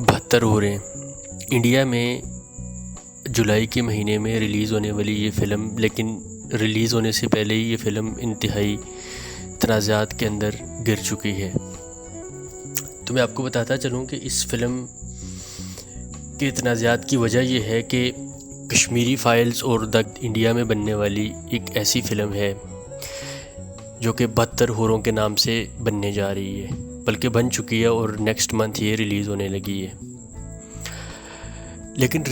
72 ہوریں India میں جولائی کے مہینے میں ریلیز ہونے والی یہ فلم، لیکن ریلیز ہونے سے پہلے ہی یہ فلم انتہائی تنازعات کے اندر گر چکی ہے۔ تو میں آپ کو بتاتا چلوں کہ اس فلم کے تنازعات کی وجہ یہ ہے کہ کشمیری فائلز اور دگ انڈیا میں بننے والی ایک ایسی فلم ہے جو کہ 72 ہوروں کے نام سے بننے جا رہی ہے، بلکہ بن چکی ہے اور نیکسٹ منتھ یہ ریلیز ہونے لگی ہے۔ لیکن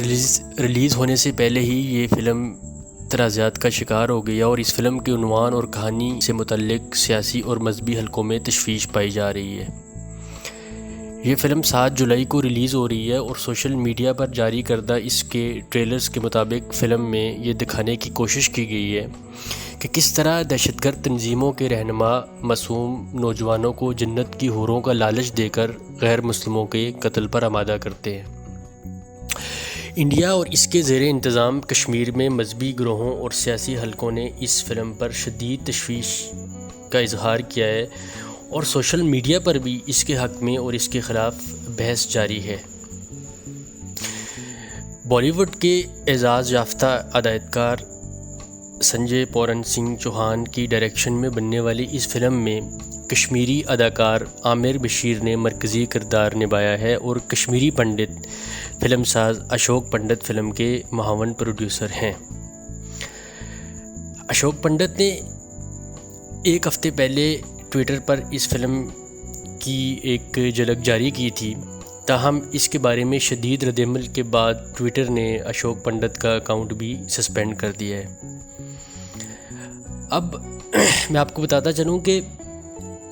ریلیز ہونے سے پہلے ہی یہ فلم تنازعات کا شکار ہو گئی ہے، اور اس فلم کے عنوان اور کہانی سے متعلق سیاسی اور مذہبی حلقوں میں تشویش پائی جا رہی ہے۔ یہ فلم 7 جولائی کو ریلیز ہو رہی ہے، اور سوشل میڈیا پر جاری کردہ اس کے ٹریلرز کے مطابق فلم میں یہ دکھانے کی کوشش کی گئی ہے کہ کس طرح دہشت گرد تنظیموں کے رہنما معصوم نوجوانوں کو جنت کی حوروں کا لالچ دے کر غیر مسلموں کے قتل پر آمادہ کرتے ہیں۔ انڈیا اور اس کے زیر انتظام کشمیر میں مذہبی گروہوں اور سیاسی حلقوں نے اس فلم پر شدید تشویش کا اظہار کیا ہے، اور سوشل میڈیا پر بھی اس کے حق میں اور اس کے خلاف بحث جاری ہے۔ بالی ووڈ کے اعزاز یافتہ ہدایتکار سنجے پورن سنگھ چوہان کی ڈائریکشن میں بننے والی اس فلم میں کشمیری اداکار عامر بشیر نے مرکزی کردار نبھایا ہے، اور کشمیری پنڈت فلم ساز اشوک پنڈت فلم کے معاون پروڈیوسر ہیں۔ اشوک پنڈت نے ایک ہفتے پہلے ٹویٹر پر اس فلم کی ایک جھلک جاری کی تھی، تاہم اس کے بارے میں شدید رد عمل کے بعد ٹویٹر نے اشوک پنڈت کا اکاؤنٹ بھی سسپینڈ کر دیا ہے۔ اب میں آپ کو بتاتا چلوں کہ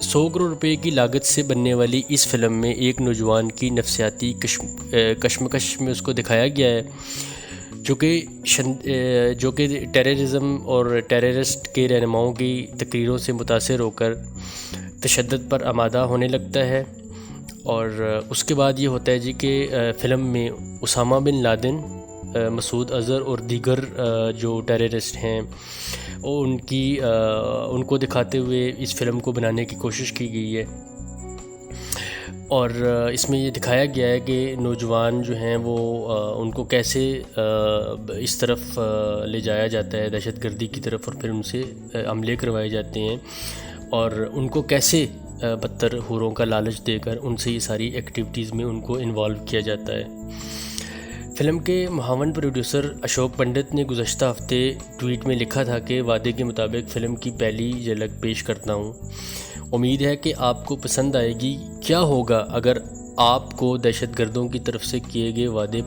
100 کروڑ روپے کی لاگت سے بننے والی اس فلم میں ایک نوجوان کی نفسیاتی کشمکش میں اس کو دکھایا گیا ہے، جو کہ ٹیررزم اور ٹیررسٹ کے رہنماؤں کی تقریروں سے متاثر ہو کر تشدد پر آمادہ ہونے لگتا ہے۔ اور اس کے بعد یہ ہوتا ہے جی کہ فلم میں اسامہ بن لادن، مسعود اظہر اور دیگر جو ٹیررسٹ ہیں ان کو دکھاتے ہوئے اس فلم کو بنانے کی کوشش کی گئی ہے، اور اس میں یہ دکھایا گیا ہے کہ نوجوان جو ہیں وہ ان کو کیسے اس طرف لے جایا جاتا ہے دہشت گردی کی طرف، اور پھر ان سے حملے کروائے جاتے ہیں، اور ان کو کیسے 72 حوروں کا لالچ دے کر ان سے یہ ساری ایکٹیویٹیز میں ان کو انوالو کیا جاتا ہے۔ فلم کے معاون پروڈیوسر اشوک پنڈت نے گزشتہ ہفتے ٹویٹ میں لکھا تھا کہ وعدے کے مطابق فلم کی پہلی جھلک پیش کرتا ہوں، امید ہے کہ آپ کو پسند آئے گی۔ کیا ہوگا اگر آپ کو دہشت گردوں کی طرف سے کیے گئے وعدے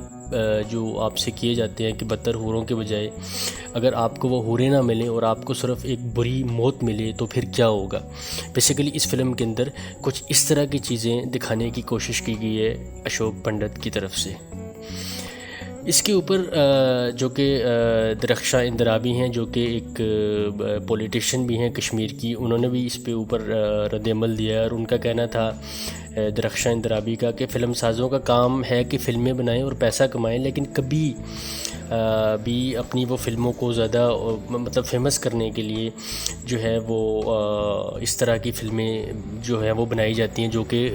جو آپ سے کیے جاتے ہیں کہ 72 حوروں کے بجائے اگر آپ کو وہ حوریں نہ ملیں اور آپ کو صرف ایک بری موت ملے تو پھر کیا ہوگا؟ بیسیکلی اس فلم کے اندر کچھ اس طرح کی چیزیں دکھانے کی کوشش کی گئی ہے اشوک پنڈت کی طرف سے۔ اس کے اوپر جو کہ درخشاں اندرابی ہیں، جو کہ ایک پولیٹیشین بھی ہیں کشمیر کی، انہوں نے بھی اس پہ اوپر رد عمل دیا ہے، اور ان کا کہنا تھا درخشاں اندرابی کا کہ فلم سازوں کا کام ہے کہ فلمیں بنائیں اور پیسہ کمائیں، لیکن کبھی بھی اپنی وہ فلموں کو زیادہ مطلب فیمس کرنے کے لیے جو ہے وہ اس طرح کی فلمیں جو ہیں وہ بنائی جاتی ہیں جو کہ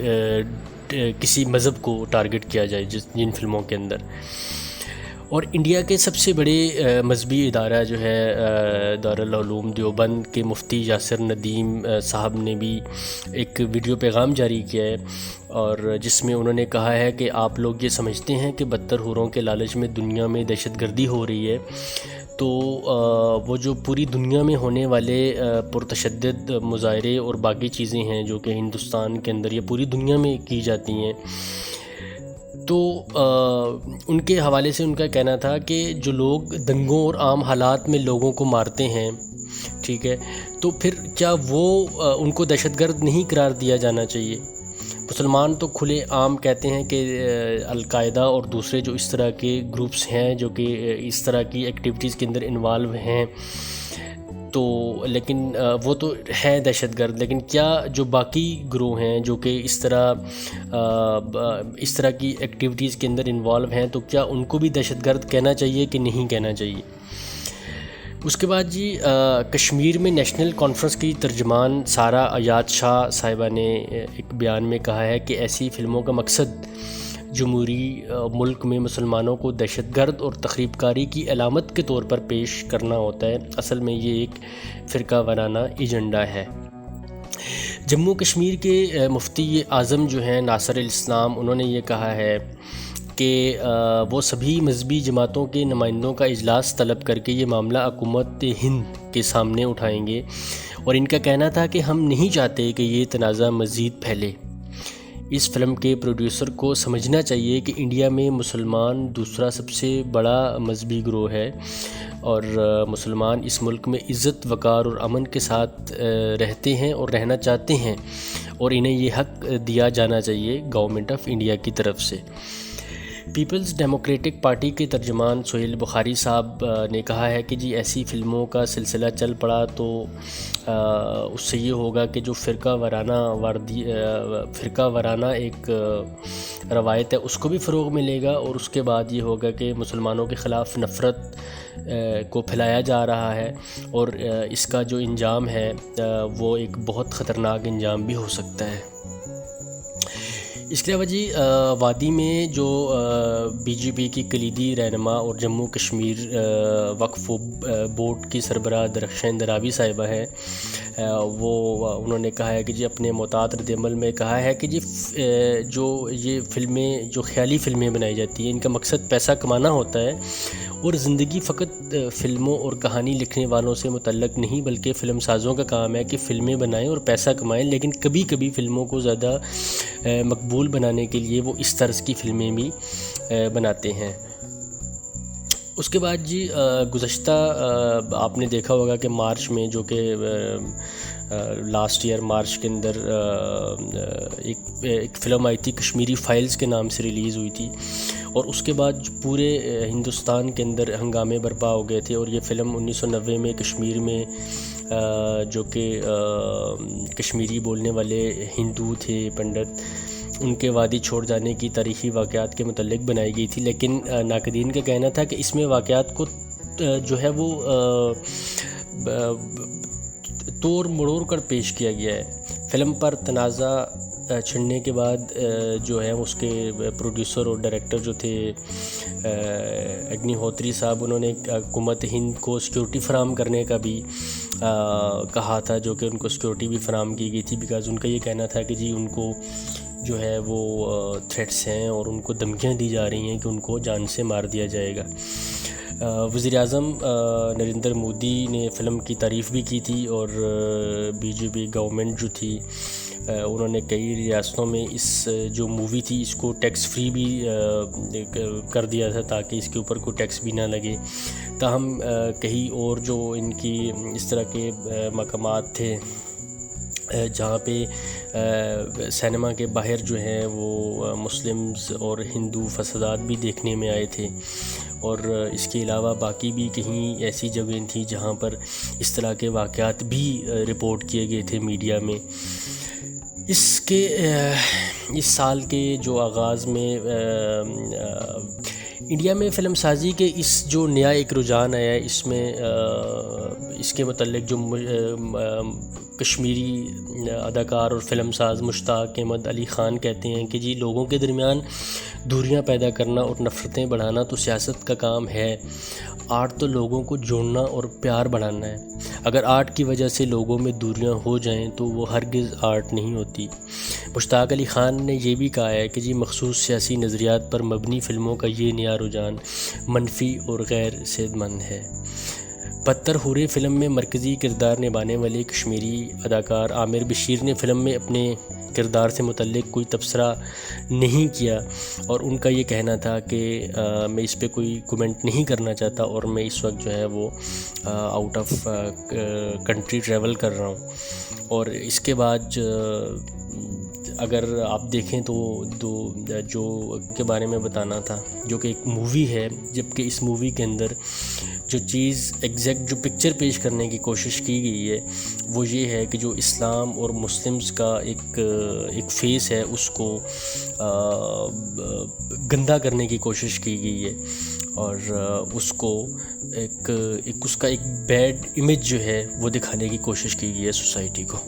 کسی مذہب کو ٹارگٹ کیا جائے جن فلموں کے اندر۔ اور انڈیا کے سب سے بڑے مذہبی ادارہ جو ہے دارالعلوم دیوبند کے مفتی یاسر ندیم صاحب نے بھی ایک ویڈیو پیغام جاری کیا ہے، اور جس میں انہوں نے کہا ہے کہ آپ لوگ یہ سمجھتے ہیں کہ 72 حوروں کے لالچ میں دنیا میں دہشت گردی ہو رہی ہے، تو وہ جو پوری دنیا میں ہونے والے پرتشدد مظاہرے اور باقی چیزیں ہیں جو کہ ہندوستان کے اندر یا پوری دنیا میں کی جاتی ہیں، تو ان کے حوالے سے ان کا کہنا تھا کہ جو لوگ دنگوں اور عام حالات میں لوگوں کو مارتے ہیں، ٹھیک ہے، تو پھر کیا وہ ان کو دہشت گرد نہیں قرار دیا جانا چاہیے؟ مسلمان تو کھلے عام کہتے ہیں کہ القاعدہ اور دوسرے جو اس طرح کے گروپس ہیں جو کہ اس طرح کی ایکٹیویٹیز کے اندر انوالو ہیں، تو لیکن وہ تو ہے دہشت گرد، لیکن کیا جو باقی گروہ ہیں جو کہ اس طرح کی ایکٹیویٹیز کے اندر انوالو ہیں، تو کیا ان کو بھی دہشت گرد کہنا چاہیے کہ نہیں کہنا چاہیے؟ اس کے بعد جی کشمیر میں نیشنل کانفرنس کی ترجمان سارہ ایاد شاہ صاحبہ نے ایک بیان میں کہا ہے کہ ایسی فلموں کا مقصد جمہوری ملک میں مسلمانوں کو دہشت گرد اور تخریب کاری کی علامت کے طور پر پیش کرنا ہوتا ہے. اصل میں یہ ایک فرقہ وارانہ ایجنڈا ہے. جموں کشمیر کے مفتی اعظم جو ہیں ناصر الاسلام، انہوں نے یہ کہا ہے کہ وہ سبھی مذہبی جماعتوں کے نمائندوں کا اجلاس طلب کر کے یہ معاملہ حکومت ہند کے سامنے اٹھائیں گے، اور ان کا کہنا تھا کہ ہم نہیں چاہتے کہ یہ تنازع مزید پھیلے. اس فلم کے پروڈیوسر کو سمجھنا چاہیے کہ انڈیا میں مسلمان دوسرا سب سے بڑا مذہبی گروہ ہے، اور مسلمان اس ملک میں عزت وقار اور امن کے ساتھ رہتے ہیں اور رہنا چاہتے ہیں، اور انہیں یہ حق دیا جانا چاہیے گورنمنٹ آف انڈیا کی طرف سے. پیپلز ڈیموکریٹک پارٹی کے ترجمان سہیل بخاری صاحب نے کہا ہے کہ جی ایسی فلموں کا سلسلہ چل پڑا تو اس سے یہ ہوگا کہ جو فرقہ وارانہ ایک روایت ہے اس کو بھی فروغ ملے گا، اور اس کے بعد یہ ہوگا کہ مسلمانوں کے خلاف نفرت کو پھیلایا جا رہا ہے، اور اس کا جو انجام ہے وہ ایک بہت خطرناک انجام بھی ہو سکتا ہے. اس کے علاوہ جی وادی میں جو بی جے پی کی کلیدی رہنما اور جموں کشمیر وقف بورڈ کی سربراہ درخشان دراوی صاحبہ ہیں، انہوں نے کہا ہے کہ جی اپنے معتاد رد عمل میں کہا ہے کہ جی جو یہ فلمیں جو خیالی فلمیں بنائی جاتی ہیں ان کا مقصد پیسہ کمانا ہوتا ہے، اور زندگی فقط فلموں اور کہانی لکھنے والوں سے متعلق نہیں بلکہ فلم سازوں کا کام ہے کہ فلمیں بنائیں اور پیسہ کمائیں، لیکن کبھی کبھی فلموں کو زیادہ مقبول بنانے کے لیے وہ اس طرز کی فلمیں بھی بناتے ہیں. اس کے بعد جی گزشتہ آپ نے دیکھا ہوگا کہ مارچ میں جو کہ لاسٹ ایئر مارچ کے اندر ایک فلم آئی تھی کشمیری فائلز کے نام سے ریلیز ہوئی تھی، اور اس کے بعد پورے ہندوستان کے اندر ہنگامے برپا ہو گئے تھے، اور یہ فلم 1990 میں کشمیر میں جو کہ کشمیری بولنے والے ہندو تھے پنڈت، ان کے وادی چھوڑ جانے کی تاریخی واقعات کے متعلق بنائی گئی تھی. لیکن ناقدین کا کہنا تھا کہ اس میں واقعات کو جو ہے وہ توڑ مڑوڑ کر پیش کیا گیا ہے. فلم پر تنازع چھڑنے کے بعد جو ہے اس کے پروڈیوسر اور ڈائریکٹر جو تھے اگنی ہوتری صاحب، انہوں نے حکومت ہند کو سیکیورٹی فراہم کرنے کا بھی کہا تھا، جو کہ ان کو سیکیورٹی بھی فراہم کی گئی تھی، بیکاز ان کا یہ کہنا تھا کہ جی ان کو جو ہے وہ تھریٹس ہیں اور ان کو دھمکیاں دی جا رہی ہیں کہ ان کو جان سے مار دیا جائے گا. وزیر اعظم نریندر مودی نے فلم کی تعریف بھی کی تھی، اور بی جے پی گورنمنٹ جو تھی انہوں نے کئی ریاستوں میں اس جو مووی تھی اس کو ٹیکس فری بھی کر دیا تھا تاکہ اس کے اوپر کوئی ٹیکس بھی نہ لگے. تاہم کہیں اور جو ان کی اس طرح کے مقامات تھے جہاں پہ سینما کے باہر جو ہیں وہ مسلمز اور ہندو فسادات بھی دیکھنے میں آئے تھے، اور اس کے علاوہ باقی بھی کہیں ایسی جگہیں تھیں جہاں پر اس طرح کے واقعات بھی رپورٹ کیے گئے تھے میڈیا میں. اس سال کے جو آغاز میں انڈیا میں فلم سازی کے اس جو نیا ایک رجحان آیا ہے، اس میں اس کے متعلق جو کشمیری اداکار اور فلم ساز مشتاق احمد علی خان کہتے ہیں کہ جی لوگوں کے درمیان دوریاں پیدا کرنا اور نفرتیں بڑھانا تو سیاست کا کام ہے، آرٹ تو لوگوں کو جوڑنا اور پیار بڑھانا ہے. اگر آرٹ کی وجہ سے لوگوں میں دوریاں ہو جائیں تو وہ ہرگز آرٹ نہیں ہوتی. مشتاق علی خان نے یہ بھی کہا ہے کہ جی مخصوص سیاسی نظریات پر مبنی فلموں کا یہ نیا رجحان منفی اور غیر صحت مند ہے. پتھر ہورے فلم میں مرکزی کردار نبھانے والے کشمیری اداکار عامر بشیر نے فلم میں اپنے کردار سے متعلق کوئی تبصرہ نہیں کیا، اور ان کا یہ کہنا تھا کہ میں اس پہ کوئی کومنٹ نہیں کرنا چاہتا، اور میں اس وقت جو ہے وہ آؤٹ آف کنٹری ٹریول کر رہا ہوں. اور اس کے بعد اگر آپ دیکھیں تو جو کے بارے میں بتانا تھا جو کہ ایک مووی ہے، جبکہ اس مووی کے اندر جو چیز ایگزیکٹ جو پکچر پیش کرنے کی کوشش کی گئی ہے وہ یہ ہے کہ جو اسلام اور مسلمز کا ایک فیس ہے اس کو گندا کرنے کی کوشش کی گئی ہے، اور اس کو اس کا ایک بیڈ امیج جو ہے وہ دکھانے کی کوشش کی گئی ہے سوسائٹی کو۔